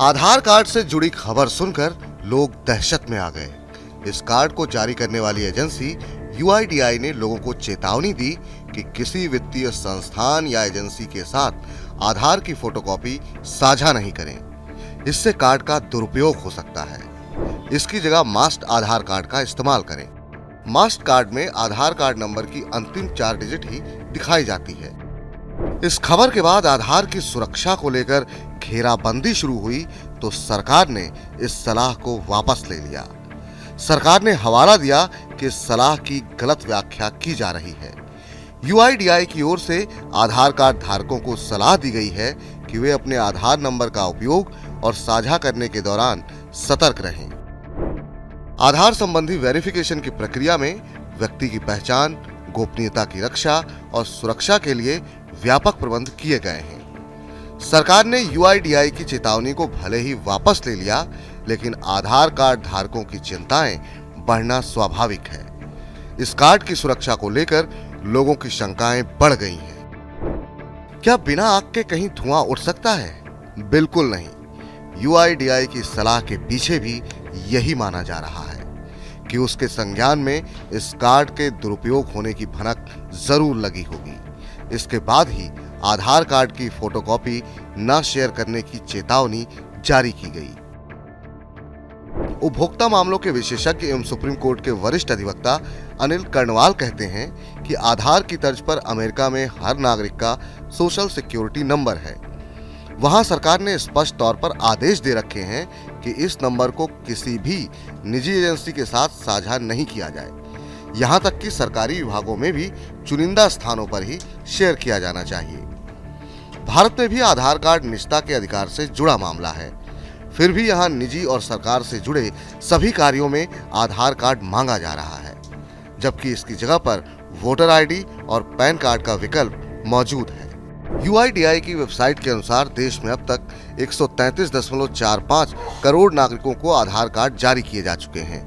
आधार card से जुड़ी खबर सुनकर लोग दहशत में आ गए। इस कार्ड को जारी करने वाली एजेंसी यूआईडीआई ने लोगों को चेतावनी दी कि किसी वित्तीय संस्थान या एजेंसी के साथ आधार की फोटोकॉपी साझा नहीं करें। इससे कार्ड का दुरुपयोग हो सकता है। इसकी जगह मास्टर्ड आधार कार्ड का इस्तेमाल करें। मास्टर्ड कार्ड में आधार कार्ड नंबर की अंतिम 4 डिजिट ही दिखाई जाती है। इस खबर के बाद आधार की सुरक्षा को लेकर घेराबंदी शुरू हुई तो सरकार ने इस सलाह को वापस ले लिया। सरकार ने हवाला दिया कि इस सलाह की गलत व्याख्या की जा रही है। यूआईडीआई की ओर से आधार कार्ड धारकों को सलाह दी गई है कि वे अपने आधार नंबर का उपयोग और साझा करने के दौरान सतर्क रहें। आधार संबंधी वेरिफिकेशन की प्रक्रिया में व्यक्ति की पहचान, गोपनीयता की रक्षा और सुरक्षा के लिए व्यापक प्रबंध किए गए हैं। सरकार ने यूआईडीआई की चेतावनी को भले ही वापस ले लिया, लेकिन आधार कार्ड धारकों की चिंताएं बढ़ना स्वाभाविक है। इस कार्ड की सुरक्षा को लेकर लोगों की शंकाएं बढ़ गई हैं। क्या बिना आग के कहीं धुआं उठ सकता है? बिल्कुल नहीं। यूआईडीआई की सलाह के पीछे भी यही माना जा रहा है कि उसके संज्ञान में इस कार्ड के दुरुपयोग होने की भनक जरूर लगी होगी। इसके बाद ही आधार कार्ड की फोटोकॉपी न शेयर करने की चेतावनी जारी की गई। उपभोक्ता मामलों के विशेषज्ञ एवं सुप्रीम कोर्ट के वरिष्ठ अधिवक्ता अनिल कर्णवाल कहते हैं कि आधार की तर्ज पर अमेरिका में हर नागरिक का सोशल सिक्योरिटी नंबर है। वहां सरकार ने स्पष्ट तौर पर आदेश दे रखे हैं कि इस नंबर को किसी भी निजी एजेंसी के साथ साझा नहीं किया जाए। यहां तक कि सरकारी विभागों में भी चुनिंदा स्थानों पर ही शेयर किया जाना चाहिए। भारत में भी आधार कार्ड निजता के अधिकार से जुड़ा मामला है। फिर भी यहां निजी और सरकार से जुड़े सभी कार्यों में आधार कार्ड मांगा जा रहा है, जबकि इसकी जगह पर वोटर आईडी और पैन कार्ड का विकल्प मौजूद है। यूआईडीआई की वेबसाइट के अनुसार देश में अब तक 133.45 करोड़ नागरिकों को आधार कार्ड जारी किए जा चुके हैं।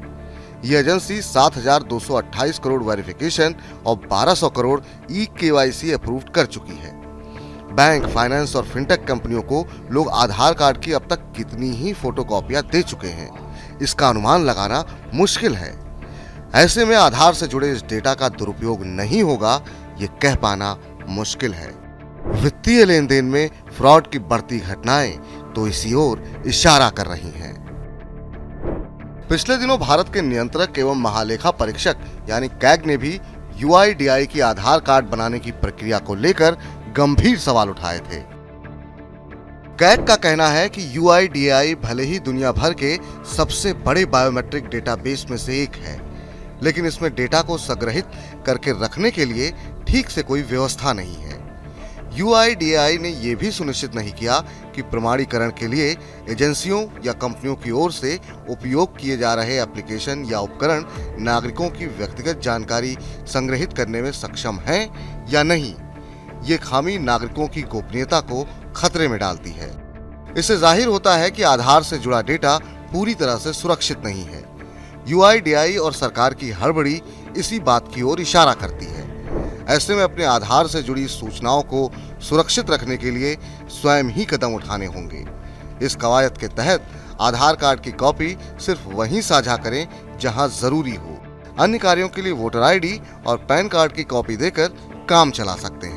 ये एजेंसी 7,228 करोड़ वेरिफिकेशन और 1,200 करोड़ ई-केवाईसी अप्रूव्ड कर चुकी है। बैंक, फाइनेंस और फिनटेक कंपनियों को लोग आधार कार्ड की अब तक कितनी ही फोटोकॉपियां दे चुके हैं, इसका अनुमान लगाना मुश्किल है। ऐसे में आधार से जुड़े इस डेटा का दुरुपयोग नहीं होगा, ये कह पाना मुश्किल है। वित्तीय लेन देन में फ्रॉड की बढ़ती घटनाएं तो इसी ओर इशारा कर रही हैं। पिछले दिनों भारत के नियंत्रक एवं महालेखा परीक्षक यानी कैग ने भी यूआईडीआई की आधार कार्ड बनाने की प्रक्रिया को लेकर गंभीर सवाल उठाए थे। कैग का कहना है कि यूआईडीआई भले ही दुनिया भर के सबसे बड़े बायोमेट्रिक डेटाबेस में से एक है, लेकिन इसमें डेटा को संग्रहित करके रखने के लिए ठीक से कोई व्यवस्था नहीं है। यूआईडीआई ने यह भी सुनिश्चित नहीं किया कि प्रमाणीकरण के लिए एजेंसियों या कंपनियों की ओर से उपयोग किए जा रहे एप्लीकेशन या उपकरण नागरिकों की व्यक्तिगत जानकारी संग्रहित करने में सक्षम हैं या नहीं। ये खामी नागरिकों की गोपनीयता को खतरे में डालती है। इससे जाहिर होता है कि आधार से जुड़ा डेटा पूरी तरह से सुरक्षित नहीं है। यूआईडीआई और सरकार की हड़बड़ी इसी बात की ओर इशारा करती है। ऐसे में अपने आधार से जुड़ी सूचनाओं को सुरक्षित रखने के लिए स्वयं ही कदम उठाने होंगे। इस कवायद के तहत आधार कार्ड की कॉपी सिर्फ वहीं साझा करें जहां जरूरी हो। अन्य कार्यों के लिए वोटर आईडी और पैन कार्ड की कॉपी देकर काम चला सकते हैं।